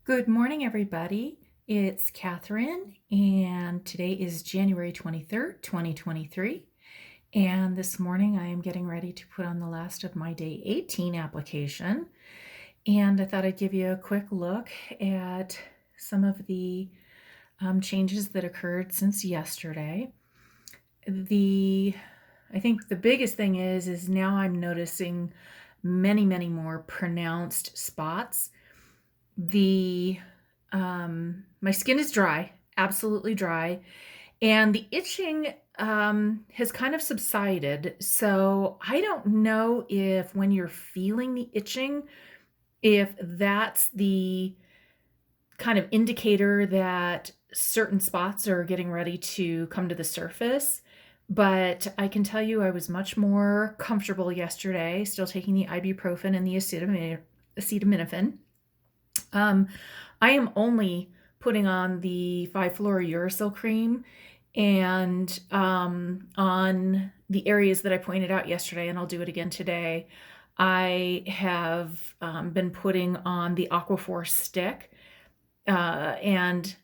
Good morning, everybody. It's Catherine, and today is January 23rd, 2023. And this morning I am getting ready to put on the last of my day 18 application. And I thought I'd give you a quick look at some of the changes that occurred since yesterday. I think the biggest thing is now I'm noticing many more pronounced spots. My skin is dry, absolutely dry, and the itching has kind of subsided. So I don't know if when you're feeling the itching, if that's the kind of indicator that certain spots are getting ready to come to the surface. But I can tell you I was much more comfortable yesterday, still taking the ibuprofen and the acetaminophen. I am only putting on the 5-fluorouracil cream and on the areas that I pointed out yesterday, and I'll do it again today. I have been putting on the Aquaphor stick, and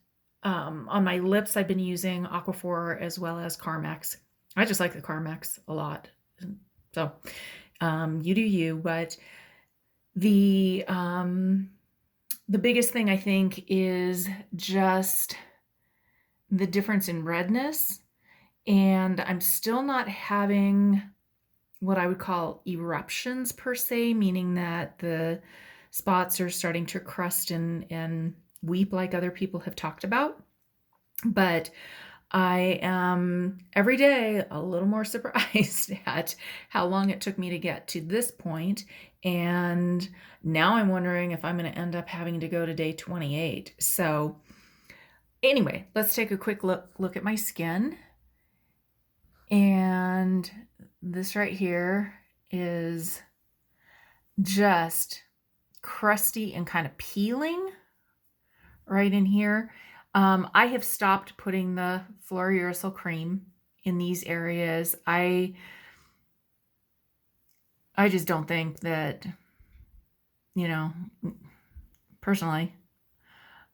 on my lips, I've been using Aquaphor as well as Carmex. I just like the Carmex a lot. So you do you, but the biggest thing I think is just the difference in redness, and I'm still not having what I would call eruptions per se, meaning that the spots are starting to crust and weep like other people have talked about. But I am every day a little more surprised at how long it took me to get to this point. And now I'm wondering if I'm going to end up having to go to day 28. So anyway, let's take a quick look at my skin. And this right here is just crusty and kind of peeling right in here. I have stopped putting the fluorouracil cream in these areas. I just don't think that, personally,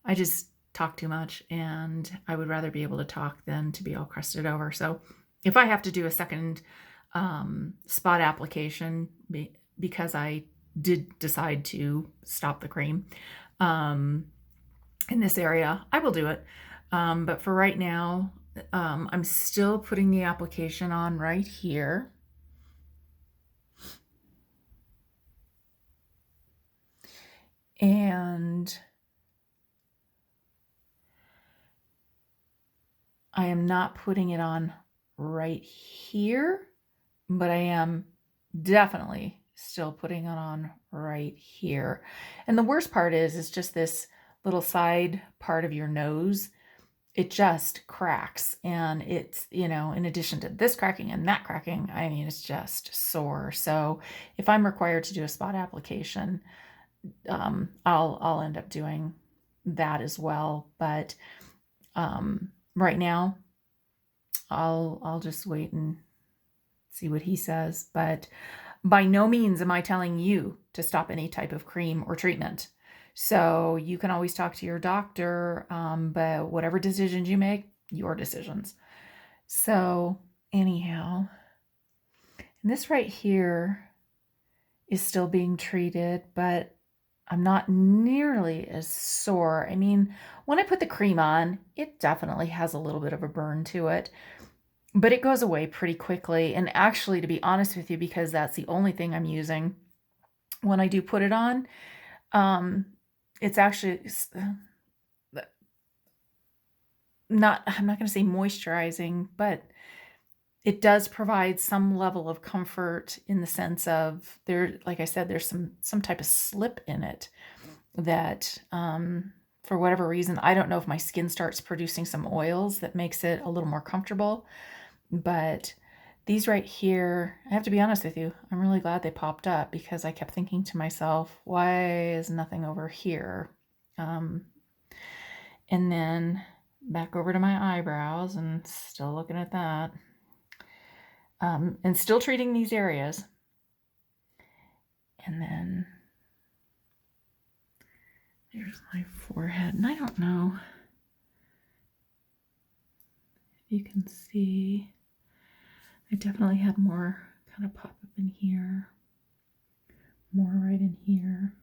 I just talk too much, and I would rather be able to talk than to be all crusted over. So if I have to do a second spot application because I did decide to stop the cream in this area, I will do it. But for right now, I'm still putting the application on right here. And I am not putting it on right here, but I am definitely still putting it on right here. And the worst part is just this little side part of your nose. It just cracks, and it's, in addition to this cracking and that cracking, I mean, it's just sore. So if I'm required to do a spot application, I'll end up doing that as well. But right now, I'll just wait and see what he says. But by no means am I telling you to stop any type of cream or treatment. So you can always talk to your doctor, but whatever decisions you make, your decisions. So anyhow, and this right here is still being treated, but I'm not nearly as sore. I mean, when I put the cream on, it definitely has a little bit of a burn to it, but it goes away pretty quickly. And actually, to be honest with you, because that's the only thing I'm using when I do put it on, it's actually not, I'm not going to say moisturizing, but it does provide some level of comfort in the sense of like I said, there's some type of slip in it that, for whatever reason, I don't know if my skin starts producing some oils that makes it a little more comfortable. But these right here, I have to be honest with you, I'm really glad they popped up, because I kept thinking to myself, why is nothing over here? And then back over to my eyebrows, and still looking at that. And still treating these areas. And then Here's my forehead, and I don't know if you can see. I definitely had more kind of pop up in here, more right in here.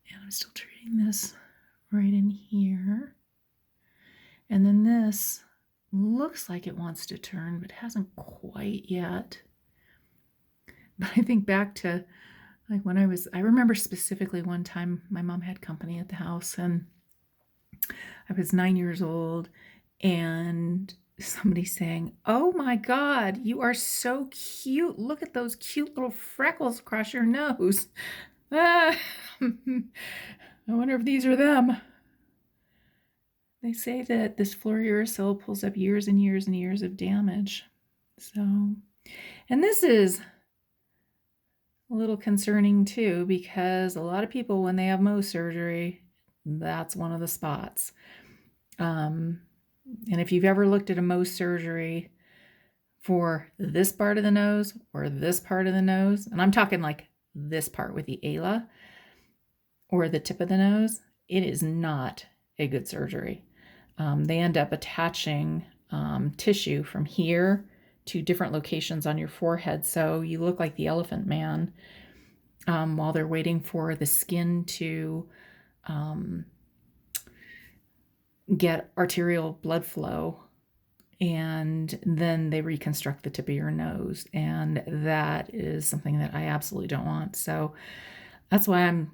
And I'm still treating this right in here. And then this looks like it wants to turn, but hasn't quite yet. But I think back to like when I remember specifically one time my mom had company at the house, and I was 9 years old, and somebody saying, "Oh my God, you are so cute. Look at those cute little freckles across your nose." Ah, I wonder if these are them. They say that this fluorouracil pulls up years and years and years of damage. So, and this is a little concerning too, because a lot of people, when they have Mohs surgery, that's one of the spots. And if you've ever looked at a Mohs surgery for this part of the nose or this part of the nose, and I'm talking like this part with the ala or the tip of the nose, it is not a good surgery. They end up attaching tissue from here to different locations on your forehead, so you look like the elephant man while they're waiting for the skin to get arterial blood flow, and then they reconstruct the tip of your nose, and that is something that I absolutely don't want. So that's why I'm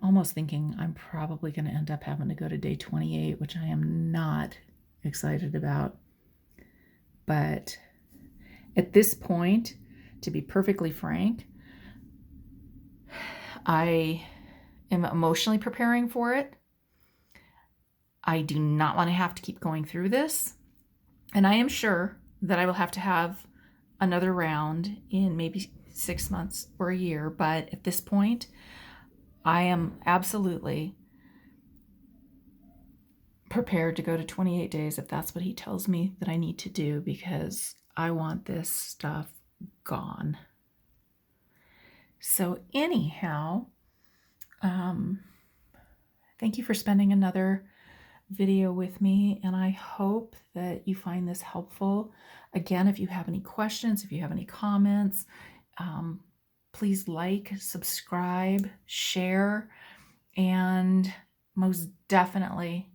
almost thinking I'm probably going to end up having to go to day 28, which I am not excited about. But at this point, to be perfectly frank, I am emotionally preparing for it. I do not want to have to keep going through this. And I am sure that I will have to have another round in maybe 6 months or a year. But at this point, I am absolutely prepared to go to 28 days if that's what he tells me that I need to do, because I want this stuff gone. So anyhow, thank you for spending another video with me, and I hope that you find this helpful. Again, if you have any questions, if you have any comments, please like, subscribe, share, and most definitely,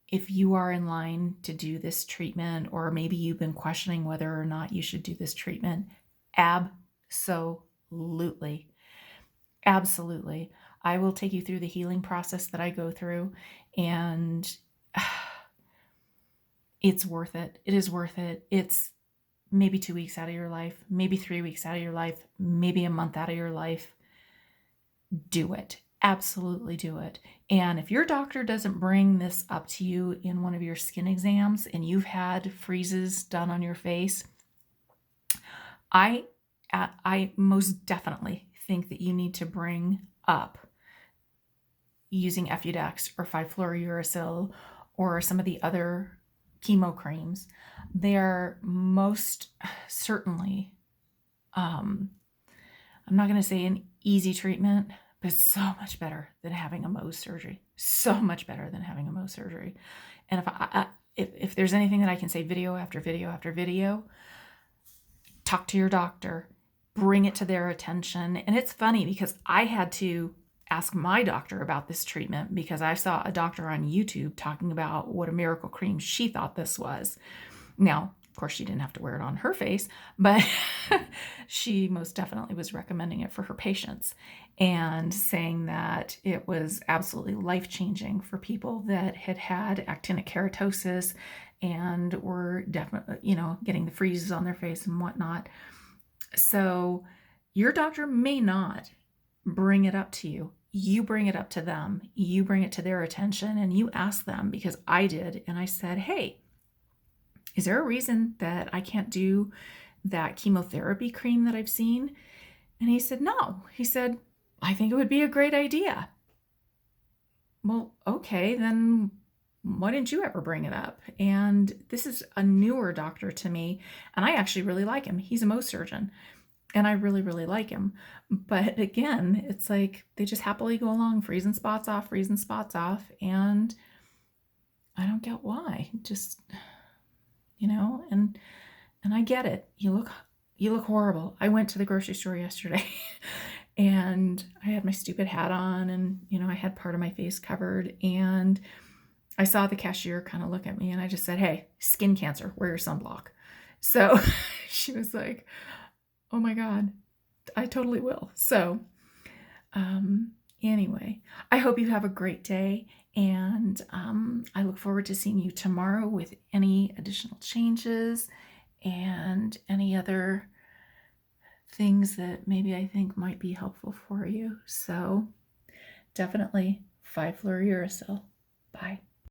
if you are in line to do this treatment, or maybe you've been questioning whether or not you should do this treatment, absolutely. I will take you through the healing process that I go through, and it's worth it. It is worth it. It's maybe 2 weeks out of your life, maybe 3 weeks out of your life, maybe a month out of your life. Do it. Absolutely do it. And if your doctor doesn't bring this up to you in one of your skin exams and you've had freezes done on your face, I most definitely think that you need to bring up using Efudex or 5-fluorouracil or some of the other chemo creams. They're most certainly, I'm not going to say an easy treatment, but it's so much better than having a Mohs surgery. So much better than having a Mohs surgery. And if there's anything that I can say video after video after video, talk to your doctor, bring it to their attention. And it's funny because I had to ask my doctor about this treatment because I saw a doctor on YouTube talking about what a miracle cream she thought this was. Now, of course, she didn't have to wear it on her face, but she most definitely was recommending it for her patients and saying that it was absolutely life-changing for people that had had actinickeratosis and were definitely, getting the freezes on their face and whatnot. So your doctor may not bring it up to you. You bring it up to them. You bring it to their attention and you ask them, because I did. And I said, hey, is there a reason that I can't do that chemotherapy cream that I've seen? And he said, no. He said, I think it would be a great idea. Well, okay, then why didn't you ever bring it up? And this is a newer doctor to me, and I actually really like him. He's a Mohs surgeon, and I really, really like him. But again, it's like they just happily go along, freezing spots off, and I don't get why. Just, and I get it. You look horrible. I went to the grocery store yesterday and I had my stupid hat on, and I had part of my face covered, and I saw the cashier kind of look at me, and I just said, "Hey, skin cancer, wear your sunblock." So she was like, "Oh my God, I totally will." So anyway, I hope you have a great day, and I look forward to seeing you tomorrow with any additional changes and any other things that maybe I think might be helpful for you. So definitely 5-fluorouracil. Bye.